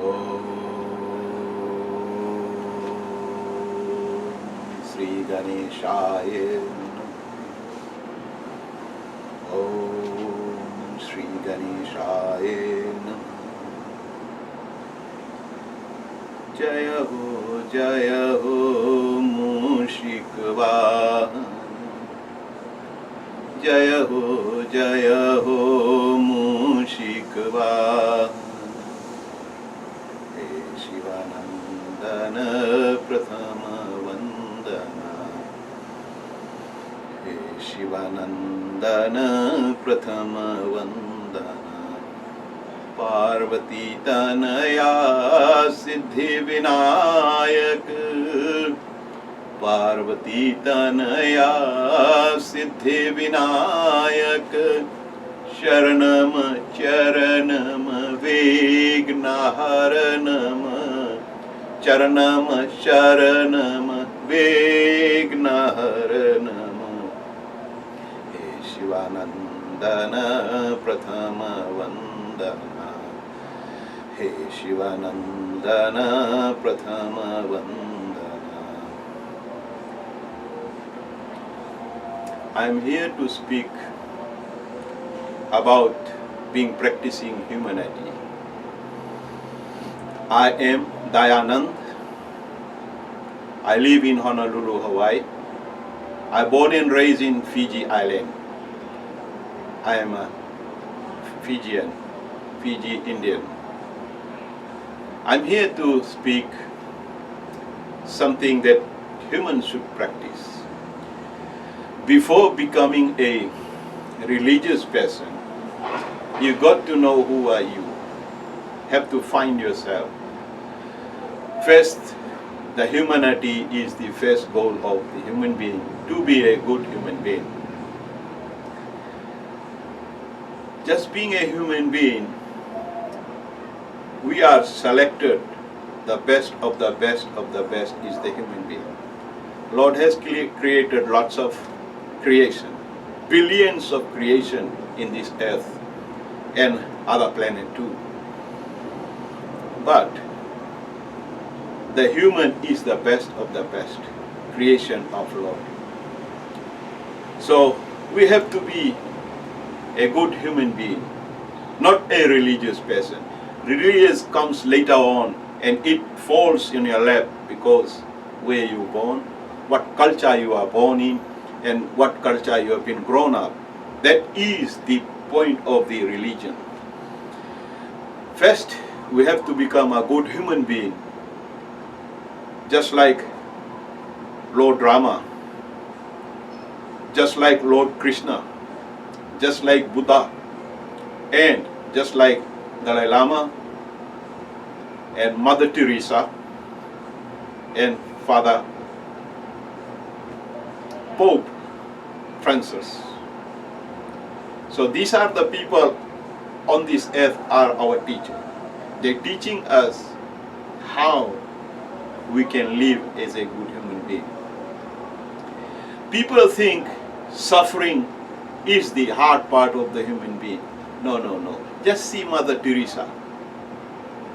Om Sri Ganeshaya Namaha. Om Sri Ganeshaya Namaha. Jaya Ho Mushikvahan. Jaya Ho Mushikvahan. He Shivanandana Prathama Vandana. He Shivanandana Prathama Vandana. Parvati Tanaya Siddhi Vinayak. Parvati Tanaya Siddhi Vinayak. Sharanam Charanam Vignaharanam. Charanam Sharanam Vignaharanam. He Shivanandana Prathama Vandana. He Shivanandana Prathama Vandana. I am here to speak about being practicing humanity. I am Dayanand. I live in Honolulu, Hawaii. I born and raised in Fiji Island. I am a Fijian, Fiji Indian. I'm here to speak something that humans should practice. Before becoming a religious person, you got to know who are you. Have to find yourself. First, the humanity is the first goal of the human being, to be a good human being. Just being a human being, we are selected. The best of the best of the best is the human being. Lord has created lots of creation, billions of creation in this earth and other planet too. But the human is the best of the best creation of Lord. So we have to be a good human being, not a religious person. Religious comes later on and it falls in your lap because where you born, what culture you are born in, and what culture you have been grown up. That is the point of the religion. First, we have to become a good human being, just like Lord Rama, just like Lord Krishna, just like Buddha, and just like Dalai Lama, and Mother Teresa, and Father Pope Francis. So these are the people on this earth are our teachers. They're teaching us how we can live as a good human being. People think suffering is the hard part of the human being. No, no, no. Just see Mother Teresa.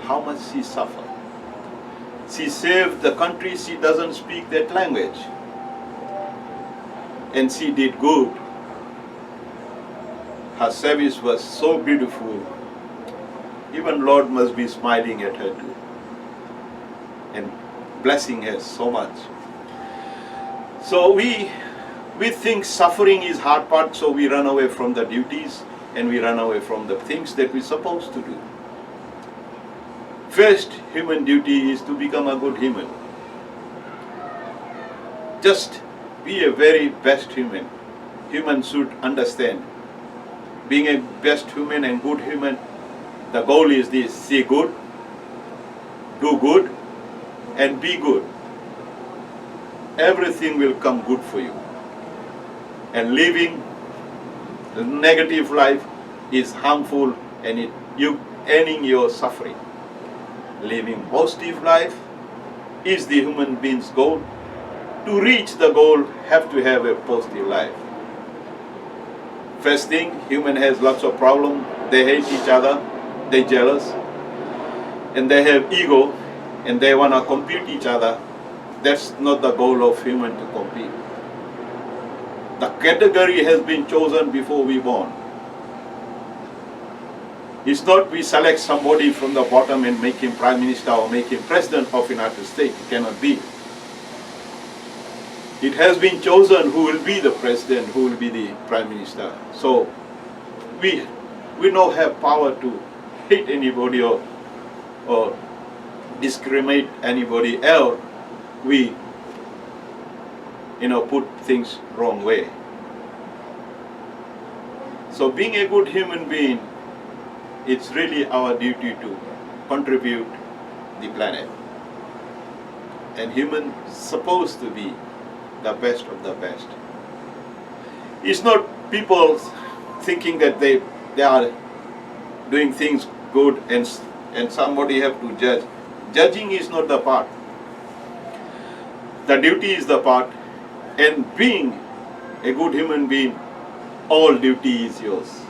How much she suffered. She saved the country, she doesn't speak that language. And she did good. Her service was so beautiful. Even Lord must be smiling at her too. And blessing her so much. So we think suffering is hard part, so we run away from the duties and we run away from the things that we're supposed to do. First human duty is to become a good human. Just be a very best human. Humans should understand. Being a best human and good human, the goal is this: see good, do good, and be good. Everything will come good for you. And living a negative life is harmful and you ending your suffering. Living positive life is the human being's goal. To reach the goal, have to have a positive life. First thing, human has lots of problems. They hate each other. They jealous. and they have ego, and they want to compete each other. That's not the goal of human to compete. The category has been chosen before we born. It's not we select somebody from the bottom and make him Prime Minister or make him President of the United States. It cannot be. It has been chosen who will be the President, who will be the Prime Minister. So we don't have power to hate anybody or discriminate anybody else. We put things wrong way. So being a good human being, it's really our duty to contribute the planet. And humans supposed to be the best of the best. It's not people thinking that they are doing things good and somebody have to judge. Judging is not the part. The duty is the part. And being a good human being, all duty is yours.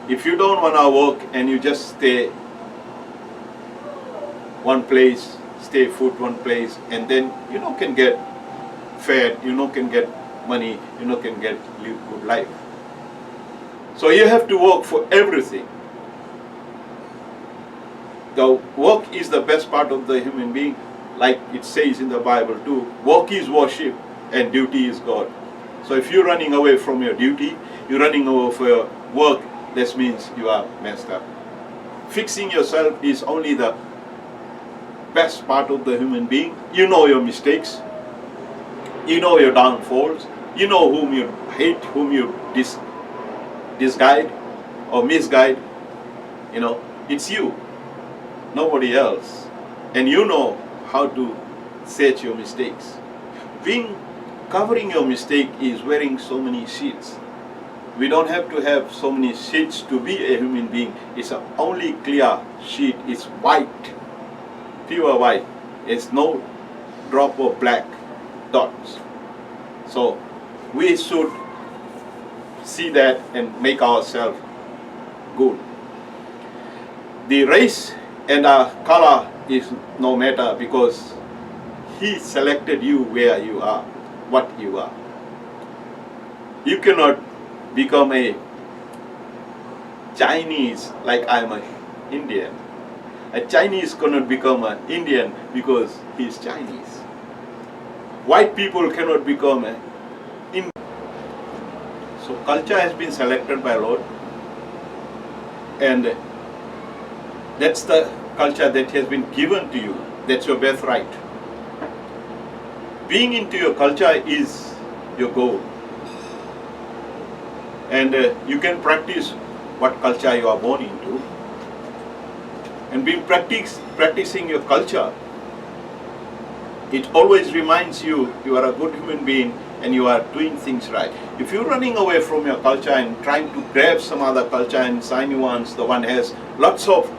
If you don't want to work and you just stay one place, stay put one place, and then can get fed, can get money, can get live good life. So you have to work for everything. The work is the best part of the human being, like it says in the Bible too. Work is worship and duty is God. So if you're running away from your duty, you're running away from your work, this means you are messed up. Fixing yourself is only the best part of the human being. You know your mistakes. You know your downfalls. You know whom you hate, whom you disguide or misguide. It's you, nobody else. And you know how to set your mistakes. Covering your mistake is wearing so many sheets. We don't have to have so many sheets to be a human being. It's an only clear sheet. It's white, pure white. It's no drop of black dots. So we should see that and make ourselves good. The race and our color is no matter, because He selected you where you are, what you are. You cannot become a Chinese like I'm an Indian. A Chinese cannot become an Indian because he's Chinese. White people cannot become an Indian. So culture has been selected by Lord, and that's the culture that has been given to you. That's your birthright. Being into your culture is your goal. And you can practice what culture you are born into. And being practicing your culture, it always reminds you you are a good human being and you are doing things right. If you're running away from your culture and trying to grab some other culture and sign ones, the one has lots of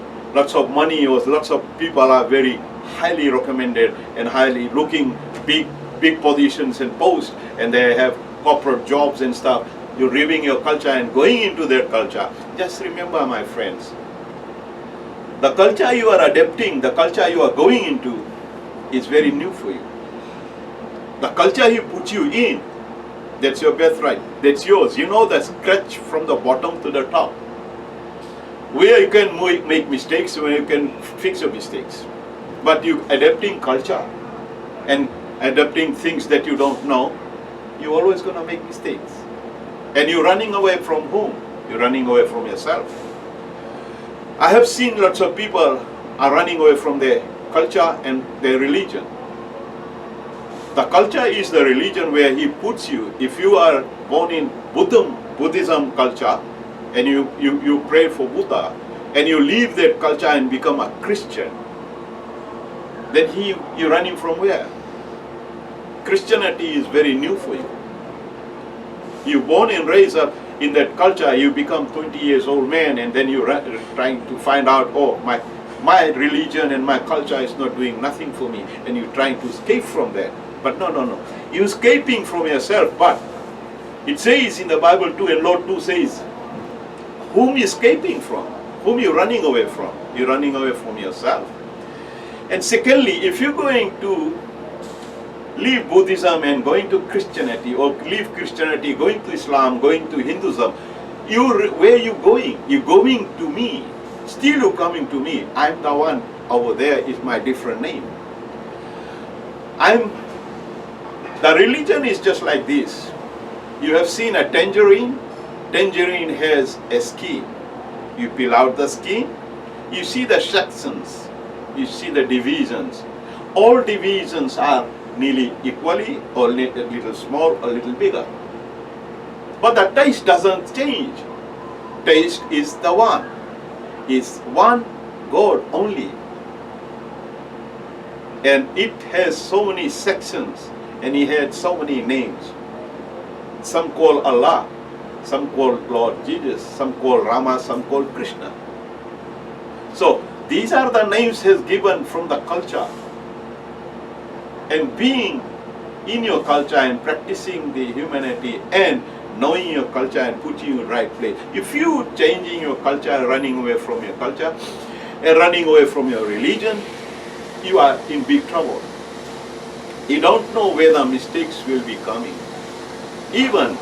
money or lots of people are very highly recommended and highly looking big positions and posts, and they have corporate jobs and stuff. You're leaving your culture and going into their culture. Just remember, my friends, the culture you are adapting, the culture you are going into is very new for you. The culture He put you in, that's your birthright, that's yours. You know the scratch from the bottom to the top. Where you can make mistakes, where you can fix your mistakes. But you adapting culture and adapting things that you don't know, you're always going to make mistakes. And you're running away from whom? You're running away from yourself. I have seen lots of people are running away from their culture and their religion. The culture is the religion where He puts you. If you are born in Buddhism culture, and you pray for Buddha, and you leave that culture and become a Christian, then you're running from where? Christianity is very new for you. You're born and raised up in that culture, you become 20 years old man, and then you're trying to find out, oh, my religion and my culture is not doing nothing for me, and you're trying to escape from that. But no. You're escaping from yourself, but it says in the Bible too, and Lord too says, whom you're escaping from? whom you're running away from. You're running away from yourself. And secondly, if you're going to leave Buddhism and going to Christianity, or leave Christianity, going to Islam, going to Hinduism, where are you going? You're going to me. Still you're coming to me. I'm the one over there is my different name. The religion is just like this. You have seen a tangerine. Tangerine has a skin. You peel out the skin, you see the sections, you see the divisions. All divisions are nearly equally, or a little small, a little bigger. But the taste doesn't change. Taste is the one. It's one God only. And it has so many sections, and He had so many names. Some call Allah, some call Lord Jesus, some call Rama, some call Krishna. So these are the names He has given from the culture. And being in your culture and practicing the humanity and knowing your culture and putting you in the right place. If you changing your culture, running away from your culture, and running away from your religion, you are in big trouble. You don't know where the mistakes will be coming. Even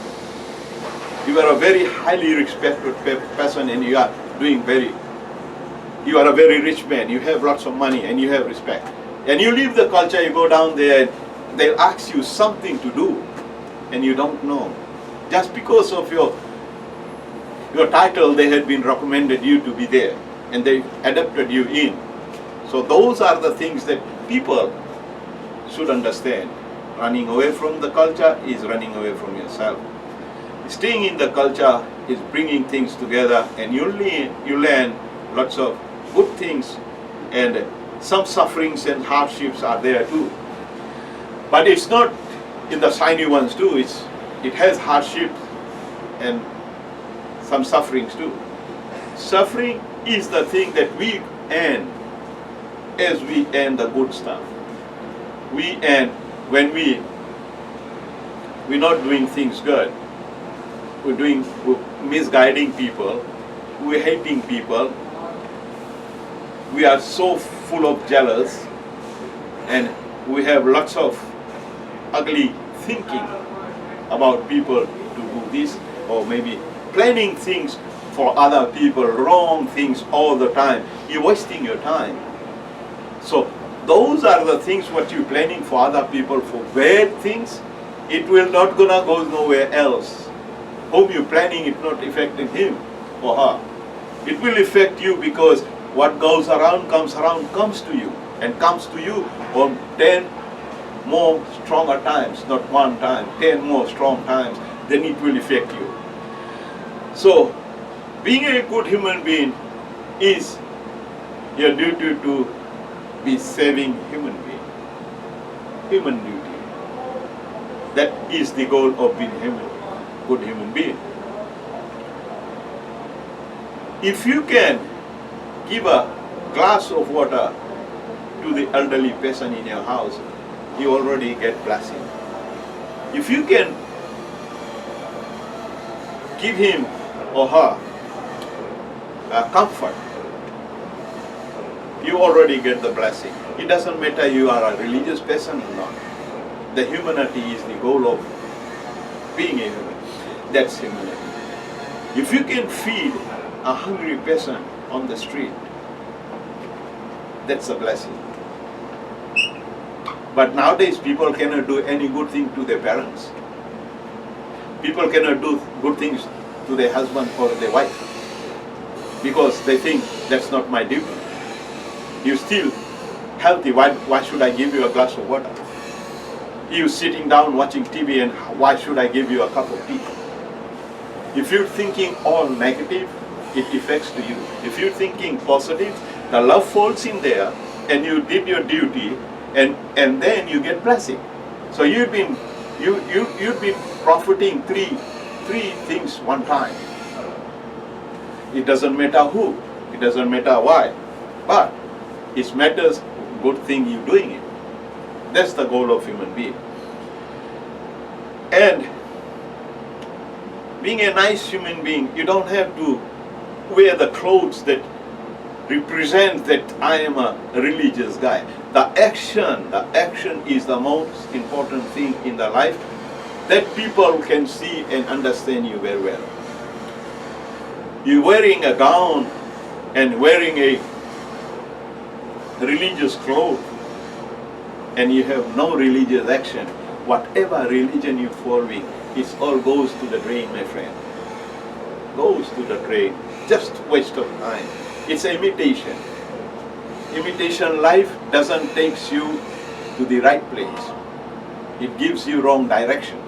you are a very highly respected person and you are a very rich man, you have lots of money and you have respect. And you leave the culture, you go down there and they'll ask you something to do and you don't know. Just because of your title, they had been recommended you to be there and they adopted you in. So those are the things that people should understand. Running away from the culture is running away from yourself. Staying in the culture is bringing things together, and you learn lots of good things, and some sufferings and hardships are there too. But it's not in the shiny ones too. It has hardships and some sufferings too. Suffering is the thing that we earn as we earn the good stuff. We earn when we're not doing things good. We're misguiding people, we're hating people, we are so full of jealous, and we have lots of ugly thinking about people to do this, or maybe planning things for other people, wrong things all the time. You're wasting your time. So those are the things what you're planning for other people, for bad things. It will not gonna go nowhere else. Whom you're planning, it not affecting him or her. It will affect you, because what goes around comes to you, and comes to you on 10 more stronger times, not one time, 10 more strong times, then it will affect you. So being a good human being is your duty to be saving human being. Human duty. That is the goal of being good human being. If you can give a glass of water to the elderly person in your house, you already get blessing. If you can give him or her comfort, you already get the blessing. It doesn't matter you are a religious person or not. The humanity is the goal of being a human. That's humanity. If you can feed a hungry person on the street, that's a blessing. But nowadays people cannot do any good thing to their parents. People cannot do good things to their husband or their wife, because they think that's not my duty. You're still healthy, why should I give you a glass of water? You sitting down watching TV, and why should I give you a cup of tea? If you're thinking all negative, it affects to you. If you're thinking positive, the love falls in there, and you did your duty, and then you get blessing. So you've been profiting three things one time. It doesn't matter who, it doesn't matter why, but it matters good thing you're doing it. That's the goal of human being. And being a nice human being, you don't have to wear the clothes that represent that I am a religious guy. The action is the most important thing in the life, that people can see and understand you very well. You're wearing a gown and wearing a religious cloth, and you have no religious action. Whatever religion you're following, it all goes to the drain, my friend. Goes to the drain. Just waste of time. It's imitation. Imitation life doesn't take you to the right place. It gives you wrong direction.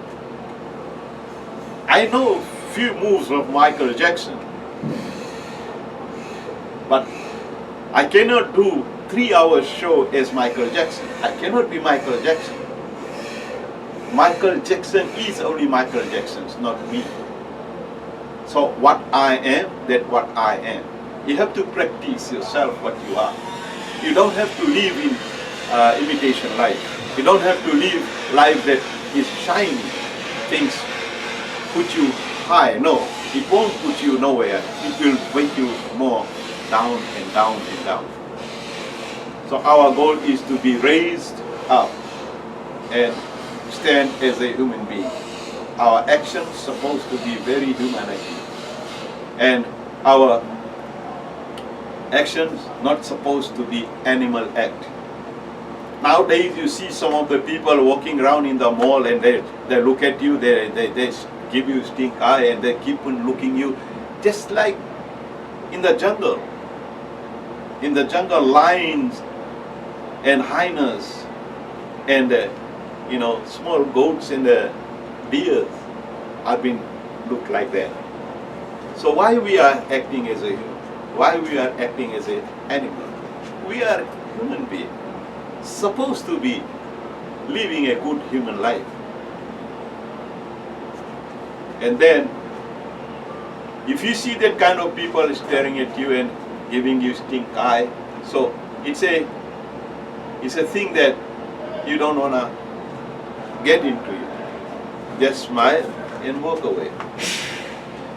I know few moves of Michael Jackson, but I cannot do 3-hour show as Michael Jackson. I cannot be Michael Jackson. Michael Jackson is only Michael Jackson's, not me. So what I am, that's what I am. You have to practice yourself what you are. You don't have to live in imitation life. You don't have to live life that is shiny. Things put you high. No, it won't put you nowhere. It will weight you more down and down and down. So our goal is to be raised up and stand as a human being. Our actions supposed to be very humanity, and our actions not supposed to be animal act. Nowadays you see some of the people walking around in the mall, and they look at you, they give you stink eye, and they keep on looking you, just like in the jungle. In the jungle, lions and hyenas and small goats and deer have been looked like that. So why we are acting as a human? Why we are acting as an animal? We are human beings, supposed to be living a good human life. And then, if you see that kind of people staring at you and giving you stink eye, so it's a thing that you don't want to get into it. Just smile and walk away.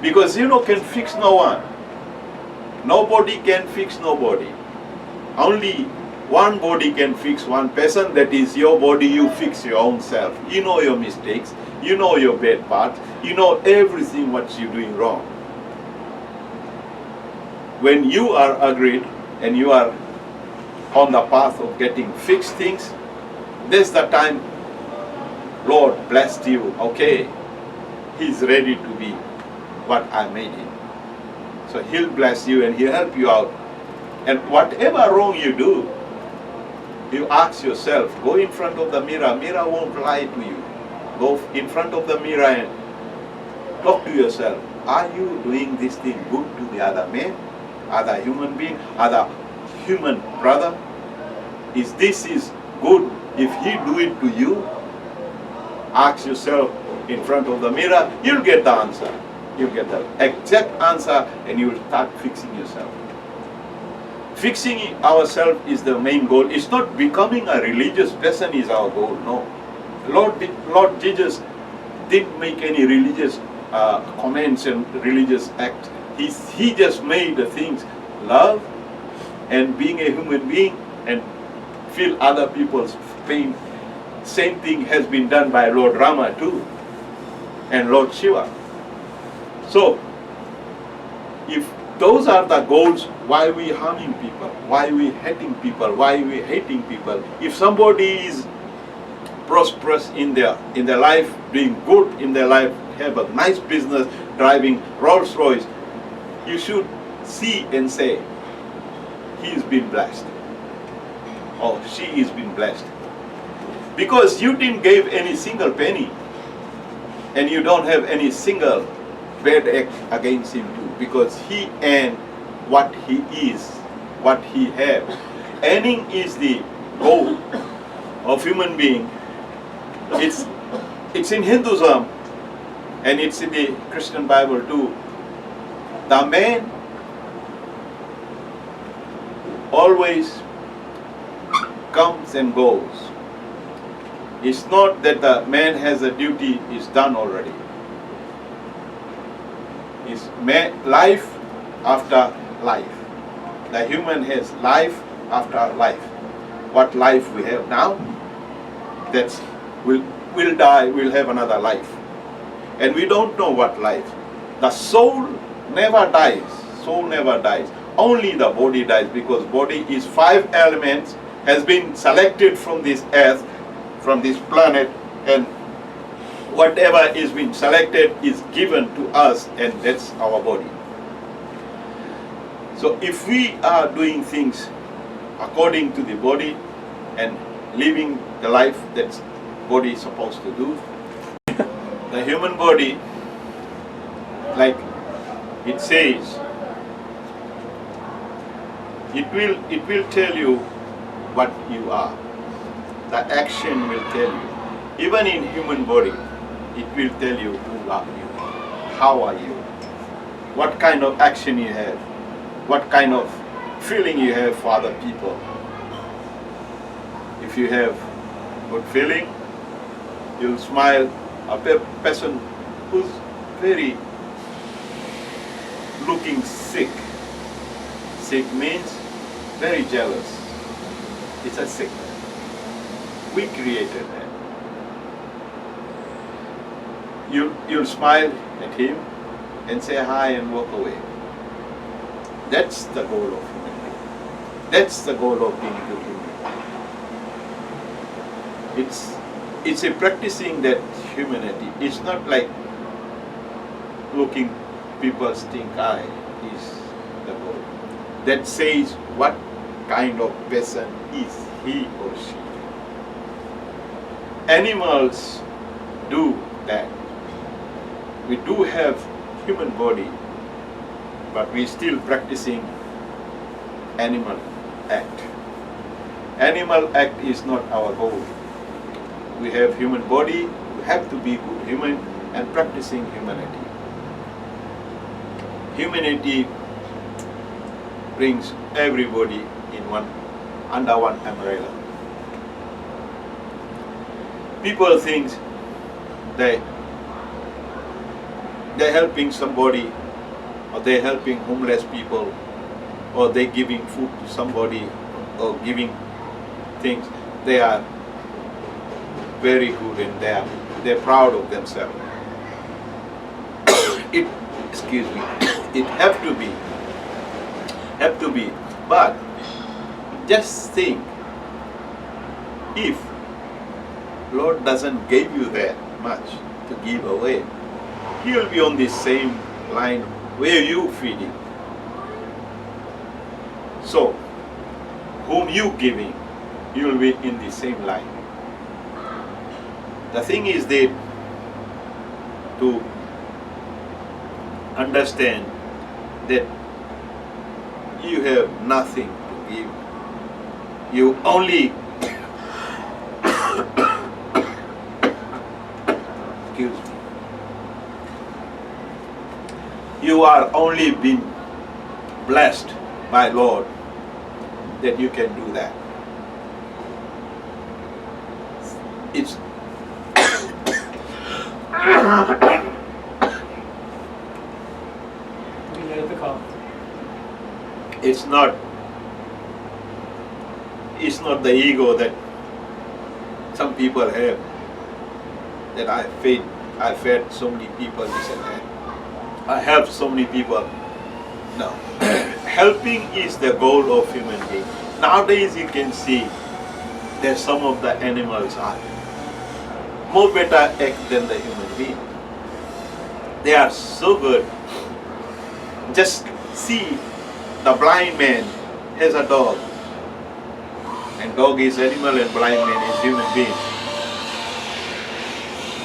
Because can fix no one. Nobody can fix nobody. Only one body can fix one person, that is your body. You fix your own self. You know your mistakes. You know your bad parts. You know everything what you're doing wrong. When you are agreed and you are on the path of getting fixed things, that's the time Lord blessed you. Okay, He's ready to be what I made Him. So He'll bless you and He'll help you out. And whatever wrong you do, you ask yourself, go in front of the mirror. Mirror won't lie to you. Go in front of the mirror and talk to yourself. Are you doing this thing good to the other man, other human being, other human brother? Is this good if he do it to you? Ask yourself in front of the mirror. You'll get the answer. You'll get the exact answer, and you'll start fixing yourself. Fixing ourselves is the main goal. It's not becoming a religious person is our goal. No. Lord Jesus didn't make any religious comments and religious acts. He just made the things love and being a human being and feel other people's pain. Same thing has been done by Lord Rama too and Lord Shiva. So if those are the goals, why we harming people? Why we hating people? Why we hating people? If somebody is prosperous in their life, doing good in their life, have a nice business, driving Rolls Royce, you should see and say, he's been blessed, or she is been blessed. Because you didn't give any single penny, and you don't have any single bad act against him too, because he earned what he is, what he have. Earning is the goal of human being. It's in Hinduism and it's in the Christian Bible too. The man always comes and goes. It's not that the man has a duty is done already. Life after life. The human has life after life. What life we have now, that's we'll die, we'll have another life. And we don't know what life. The soul never dies. Soul never dies. Only the body dies, because body is 5 elements, has been selected from this earth, from this planet, and whatever is been selected is given to us, and that's our body. So if we are doing things according to the body and living the life that body is supposed to do, the human body, like it says, it will tell you what you are. The action will tell you. Even in human body, it will tell you who are you, how are you, what kind of action you have, what kind of feeling you have for other people. If you have good feeling, you'll smile. A person who's very looking sick. Sick means very jealous. It's a sickness. We created that. You'll smile at him and say hi and walk away. That's the goal of human being. That's the goal of being a good human. It's a practicing that humanity. It's not like looking people stink eye is the goal. That says what kind of person is he or she. Animals do that. We do have human body, but we still practicing animal act. Animal act is not our goal. We have human body, we have to be good human and practicing humanity. Humanity brings everybody in under one umbrella. People think they're helping somebody, or they're helping homeless people, or they're giving food to somebody, or giving things. They are very good and they're proud of themselves. Excuse me, it have to be, but just think, if Lord doesn't give you that much to give away, He will be on the same line where you feeding. So, whom you giving, you will be in the same line. The thing is that to understand that you have nothing to give. You only excuse me. You are only been blessed by Lord that you can do that. It's it's not the ego that some people have, that I fed so many people this and that. I helped so many people. No. Helping is the goal of human being. Nowadays you can see that some of the animals are more better act than the human being. They are so good. Just see, the blind man has a dog, and dog is animal and blind man is human being.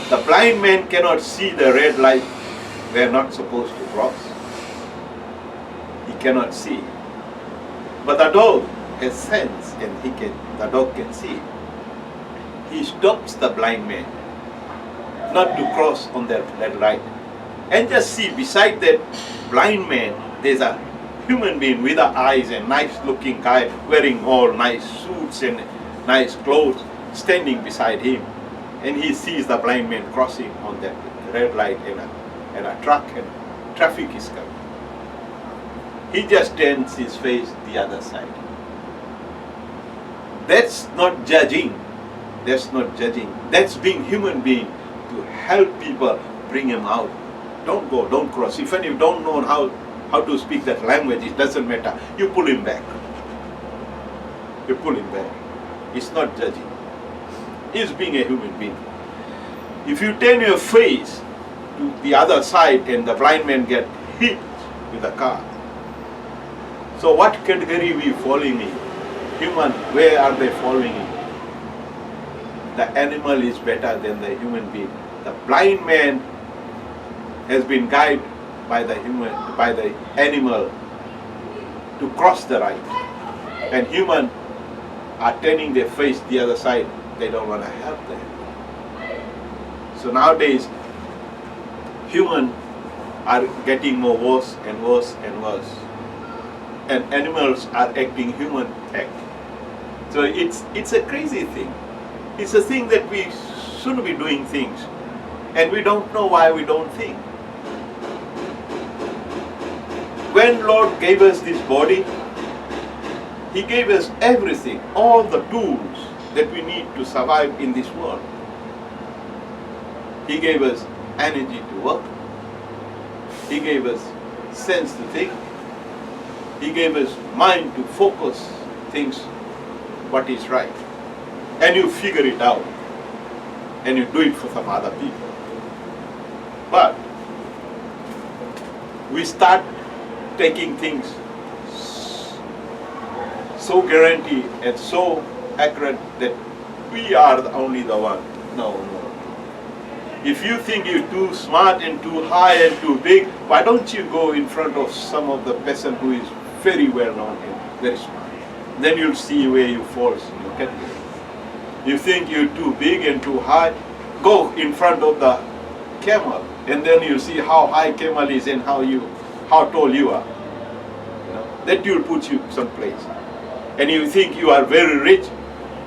The blind man cannot see the red light we are not supposed to cross. He cannot see. But the dog has sense and the dog can see. He stops the blind man not to cross on that red light. And just see, beside that blind man, there's a human being with eyes and nice looking guy wearing all nice suits and nice clothes standing beside him. And he sees the blind man crossing on that red light and a truck and traffic is coming. He just turns his face the other side. That's not judging. That's not judging. That's being human being to help people, bring him out. Don't go, don't cross. If you don't know how to speak that language, it doesn't matter. You pull him back. You pull him back. It's not judging. It's being a human being. If you turn your face to the other side and the blind man get hit with a car, so what category we falling in? Human, where are they falling in? The animal is better than the human being. The blind man has been guided by the animal to cross the right. And human are turning their face the other side. They don't want to help them. So nowadays, humans are getting more worse and worse and worse. And animals are acting human act. So it's a crazy thing. It's a thing that we shouldn't be doing things. And we don't know why we don't think. When Lord gave us this body, He gave us everything, all the tools that we need to survive in this world. He gave us energy to work. He gave us sense to think. He gave us mind to focus things what is right. And you figure it out. And you do it for some other people. But we start taking things so guaranteed and so accurate that we are only the one. No. If you think you're too smart and too high and too big, why don't you go in front of some of the person who is very well known and very smart? Then you'll see where you fall in your category. You think you're too big and too high, go in front of the camel, and then you'll see how high camel is and how tall you are. That will put you someplace. And you think you are very rich,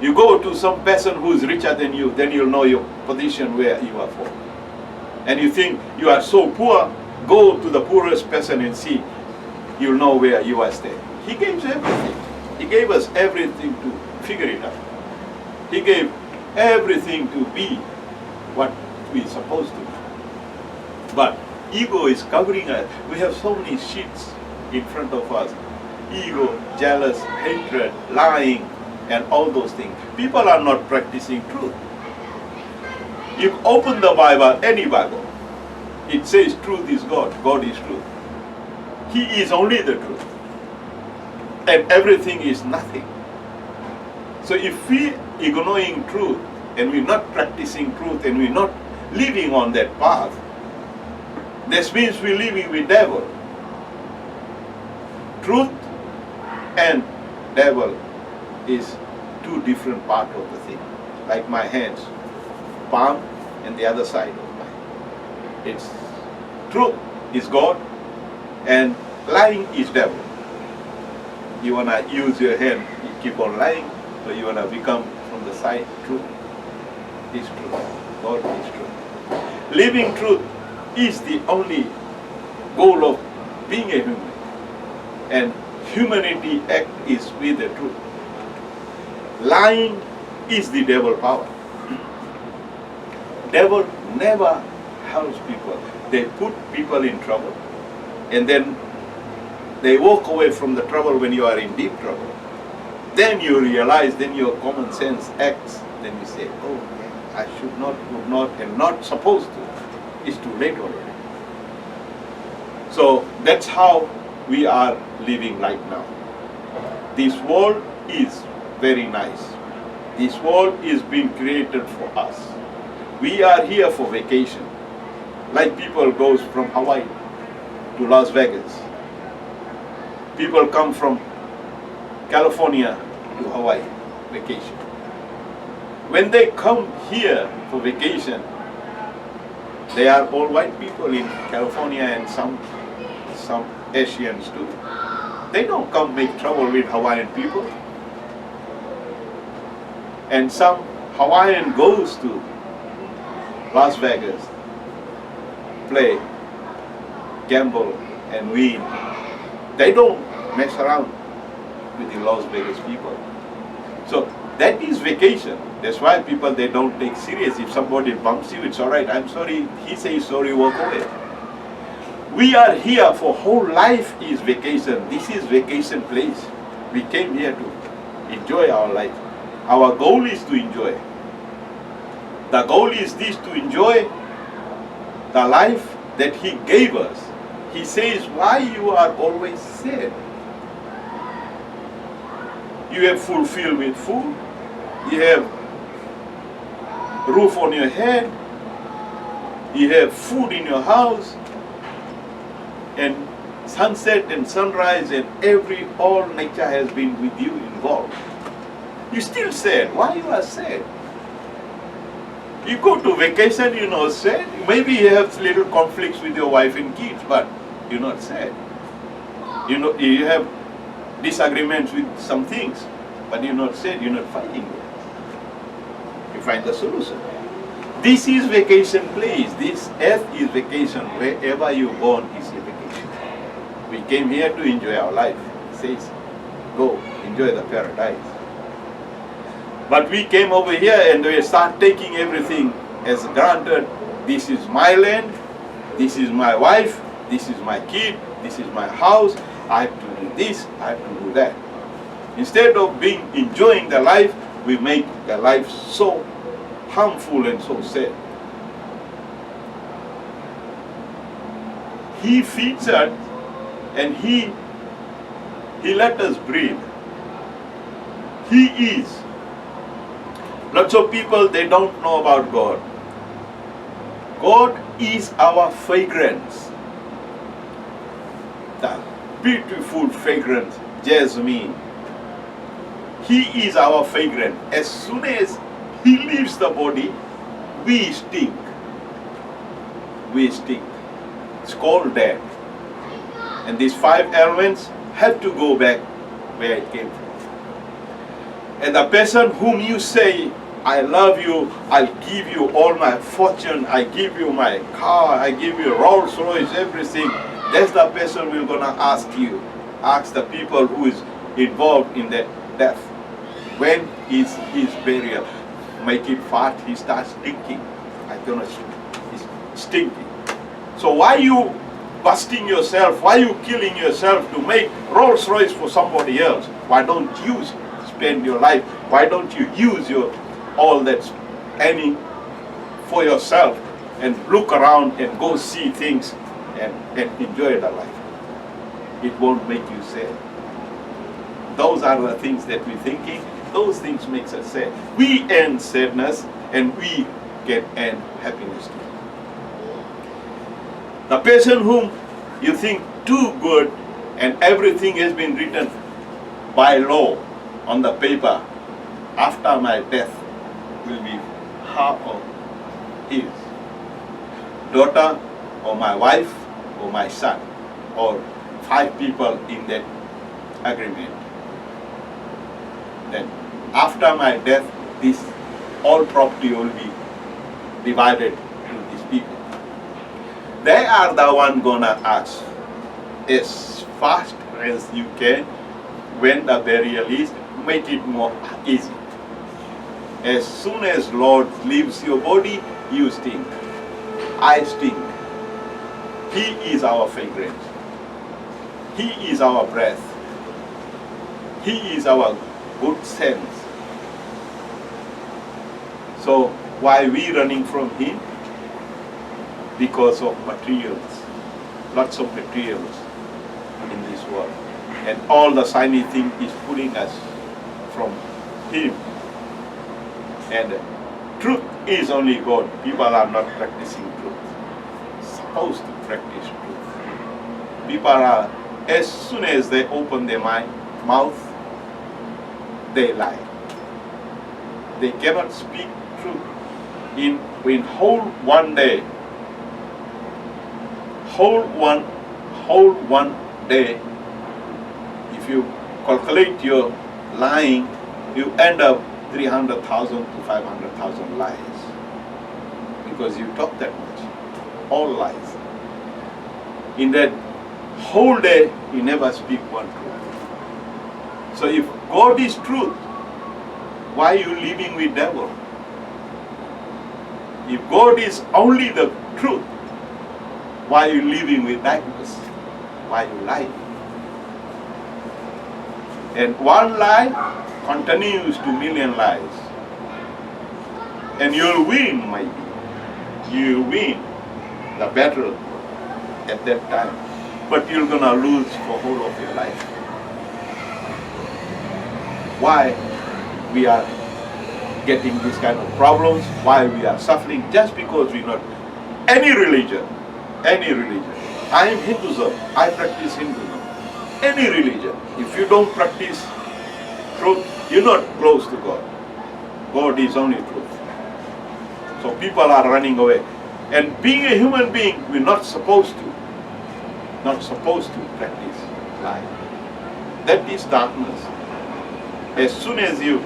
you go to some person who is richer than you, then you'll know your position where you are from. And you think you are so poor, go to the poorest person and see, you'll know where you are staying. He gave us everything. He gave us everything to figure it out. He gave everything to be what we're supposed to be. But ego is covering us. We have so many sheets in front of us. Ego, jealous, hatred, lying, and all those things. People are not practicing truth. You open the Bible, any Bible, it says truth is God. God is truth. He is only the truth. And everything is nothing. So if we ignoring truth and we're not practicing truth and we're not living on that path, this means we're living with devil. Truth and devil is two different parts of the thing. Like my hands, palm and the other side of mine. It's truth is God and lying is devil. You want to use your hand, you keep on lying, or you want to become from the side truth is truth. God is truth. Living truth is the only goal of being a human. And humanity act is with the truth. Lying is the devil power. Devil never helps people. They put people in trouble and then they walk away from the trouble when you are in deep trouble. Then you realize, then your common sense acts, then you say, oh, I should not, would not, and not supposed to. It's too late already. So that's how we are living right now. This world is very nice. This world is being created for us. We are here for vacation. Like people goes from Hawaii to Las Vegas. People come from California to Hawaii, vacation. When they come here for vacation, they are all white people in California and some Asians too. They don't come make trouble with Hawaiian people. And some Hawaiian goes to Las Vegas, play, gamble and win. They don't mess around with the Las Vegas people. So that is vacation. That's why people, they don't take serious. If somebody bumps you, it's all right. I'm sorry. He says sorry, walk away. We are here for whole life is vacation. This is vacation place. We came here to enjoy our life. Our goal is to enjoy. The goal is this, to enjoy the life that He gave us. He says, why you are always sad? You have fulfilled with food. You have roof on your head. You have food in your house. And sunset and sunrise and all nature has been with you involved. You still sad. Why you are sad? You go to vacation, you're not sad. Maybe you have little conflicts with your wife and kids, but you're not sad. You know, you have disagreements with some things, but you're not sad, you're not fighting. You find the solution. This is vacation place. This earth is vacation. Wherever you're born is a vacation. We came here to enjoy our life. It says, go enjoy the paradise. But we came over here and we start taking everything as granted. This is my land, this is my wife, this is my kid, this is my house, I have to do this, I have to do that. Instead of enjoying the life, we make the life so harmful and so sad. He feeds us and He let us breathe. He is. Lots of people, they don't know about God. God is our fragrance. The beautiful fragrance, jasmine. He is our fragrance. As soon as He leaves the body, we stink. We stink. It's called death. And these 5 elements have to go back where it came from. And the person whom you say, I love you, I'll give you all my fortune, I give you my car, I give you Rolls Royce, everything, that's the person we're going to ask you. Ask the people who is involved in that death. When is his burial? Make it fat, he starts stinking. He's stinking. So why you busting yourself? Why you killing yourself to make Rolls Royce for somebody else? Why don't you spend your life? Why don't you use your all that spending for yourself and look around and go see things and enjoy the life? It won't make you sad. Those are the things that we're thinking. Those things makes us sad. We end sadness and we can end happiness too. The person whom you think too good and everything has been written by law on the paper, after my death will be half of his daughter or my wife or my son, or 5 people in that agreement. Then after my death, this all property will be divided to these people. They are the one gonna ask as fast as you can when the burial is, make it more easy. As soon as Lord leaves your body, you stink. I stink. He is our fragrance. He is our breath. He is our good sense. So why we running from Him? Because of materials. Lots of materials in this world. And all the shiny thing is pulling us from Him. And truth is only God. People are not practicing truth. Supposed to practice truth. People are, as soon as they open their mouth, they lie. They cannot speak truth. In whole one day, whole one day, if you calculate your lying, you end up 300,000 to 500,000 lies. Because you talk that much. All lies. In that whole day you never speak one truth. So if God is truth, why are you living with devil? If God is only the truth, why are you living with darkness? Why you lie? And one lie continues to million lies. And you'll win, maybe. You'll win the battle at that time. But you're gonna lose for whole of your life. Why we are getting this kind of problems, why we are suffering, just because we're not any religion. I am Hinduism, I practice Hinduism. Any religion, if you don't practice truth, you're not close to God. God is only truth. So people are running away. And being a human being, we're not supposed to practice lie. That is darkness. As soon as you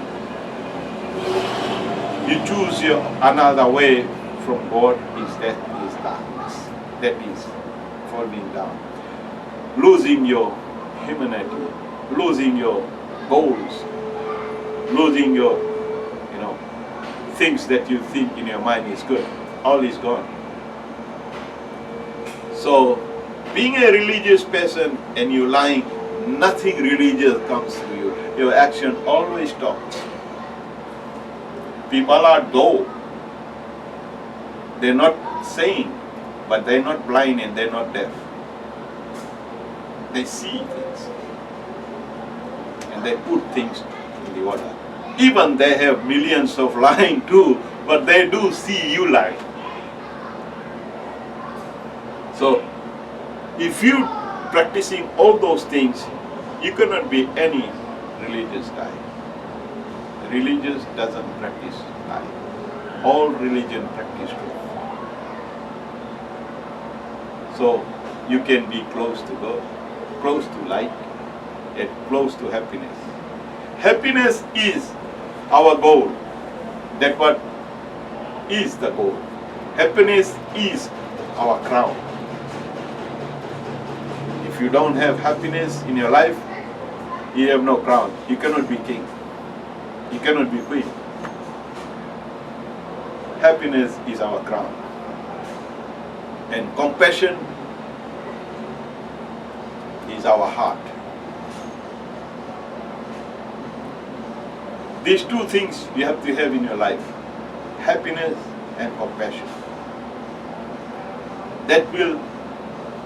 choose another way from God, that is darkness. That is falling down. Losing your humanity, losing your goals, losing your things that you think in your mind is good. All is gone. So being a religious person and you lying, nothing religious comes to you. Your action always talks. People are dull. They're not saying, but they're not blind and they're not deaf. They see things. And they put things in the order. Even they have millions of lying too, but they do see you lying. So, if you practicing all those things, you cannot be any religious guy. Religious doesn't practice lie. All religion practice truth. So, you can be close to God, close to light, and close to happiness. Happiness is our goal. That what is the goal. Happiness is our crown. If you don't have happiness in your life, you have no crown. You cannot be king. You cannot be queen. Happiness is our crown. And compassion is our heart. These two things you have to have in your life. Happiness and compassion. That will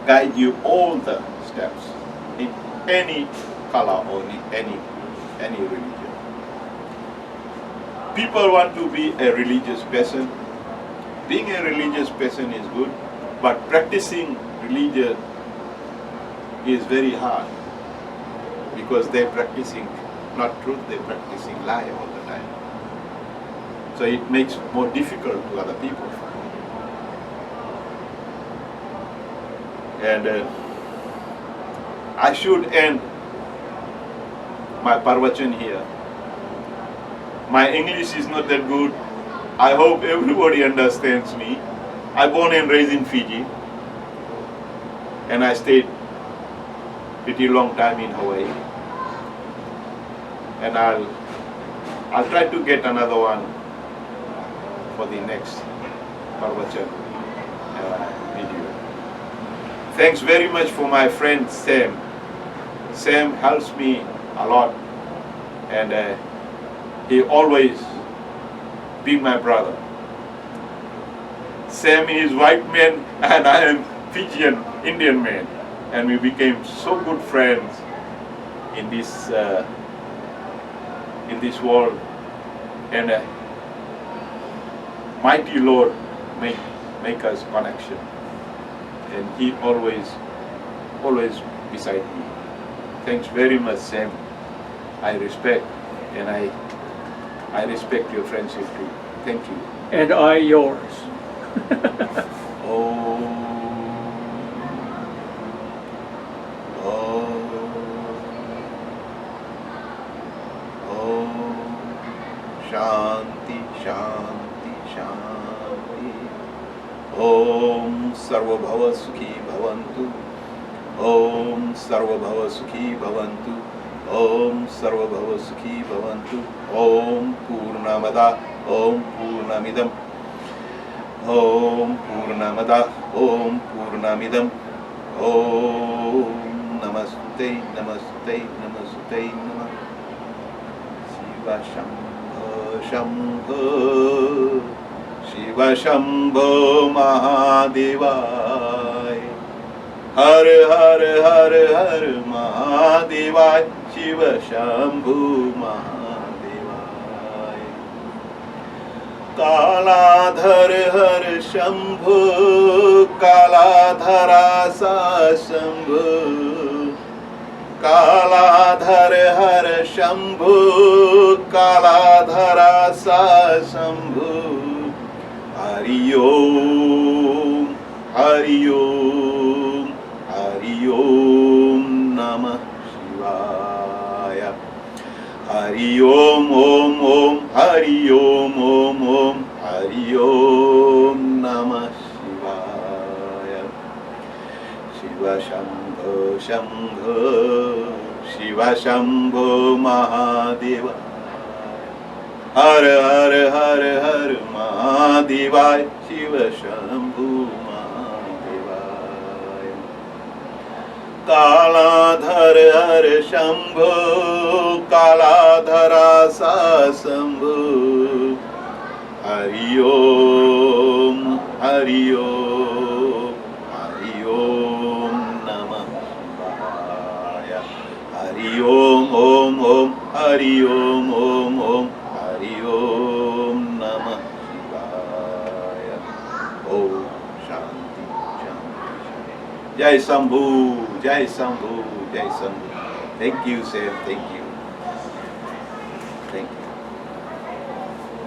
guide you all the steps in any color or in any religion. People want to be a religious person. Being a religious person is good, but practicing religion is very hard because they're practicing not truth, they're practicing lie all the time. So it makes more difficult to other people. And I should end my Pravachan here. My English is not that good. I hope everybody understands me. I born and raised in Fiji, and I stayed pretty long time in Hawaii. And I'll try to get another one for the next Pravachan video. Thanks very much for my friend Sam. Sam helps me a lot, and he always be my brother. Sam is white man and I am Fijian Indian man, and we became so good friends in this world. And mighty Lord make us connection, and he always beside me. Thanks very much, Sam. I respect, and I respect your friendship too. Thank you. And I yours. Oh, Shanti, Shanti, Shanti. Om Sarva Bhava Sukhi Bhavantu. Om Sarva Bhava Sukhi Bhavantu. Om Sarva Bhava Sukhi Bhavantu. Om Purnamada. Om Purnamidam. Om Purnamada. Om Purnamidam. Om Namaste, Namaste, Namaste, Namah. Shiva Shambho, Shambho, Shiva Shambho Mahadevaya. Har Har Har Har Mahadevaya. Shiva Shambho Mahadevaya. Kaladhar Har Shambho, Kaladhara Sa Shambho. Kaladhar Har Shambho, Kaladhara Sa Shambho. Hari Om, Hari Om, Hari Om Namah Shivaya. Hari Om, Om, Om, Hari Om, Om, Om, Hari Om Namah Shivaya. Shiva Shambho, Shambho, Shiva Shambho Mahadeva. Har Har Har Har Mahadevaya. Shiva Shambho Mahadevaya. Kaladhar Har Shambho, Kaladhara Sa Shambho. Hari Om, Hari Om, Hari Om Namah Shivaya. Hari Om, Om, Om, Hari Om, Om, Om, Hari Om Namah Shivaya. Om Shanti, Shanti, Shanti. Jai Shambhu, Jai Shambhu, Jai Shambhu. Thank you, Sam. Thank you.